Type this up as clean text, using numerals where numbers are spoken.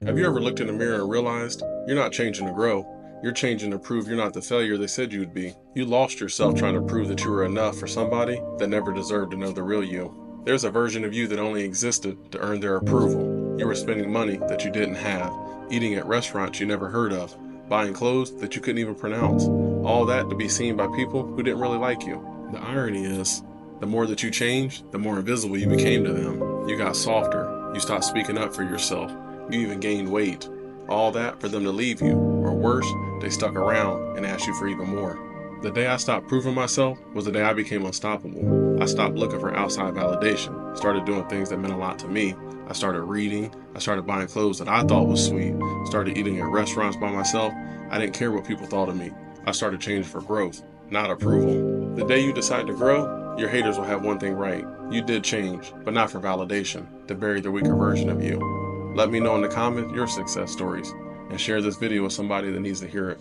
Have you ever looked in the mirror and realized you're not changing to grow? You're changing to prove you're not the failure they said you would be. You lost yourself trying to prove that you were enough for somebody that never deserved to know the real you. There's a version of you that only existed to earn their approval. You were spending money that you didn't have, eating at restaurants you never heard of, buying clothes that you couldn't even pronounce. All that to be seen by people who didn't really like you. The irony is, the more that you changed, the more invisible you became to them. You got softer. You stopped speaking up for yourself. You even gained weight. All that for them to leave you, or worse, they stuck around and asked you for even more. The day I stopped proving myself was the day I became unstoppable. I stopped looking for outside validation, started doing things that meant a lot to me. I started reading, I started buying clothes that I thought was sweet, started eating at restaurants by myself. I didn't care what people thought of me. I started changing for growth, not approval. The day you decide to grow, your haters will have one thing right. You did change, but not for validation, to bury the weaker version of you. Let me know in the comments your success stories and share this video with somebody that needs to hear it.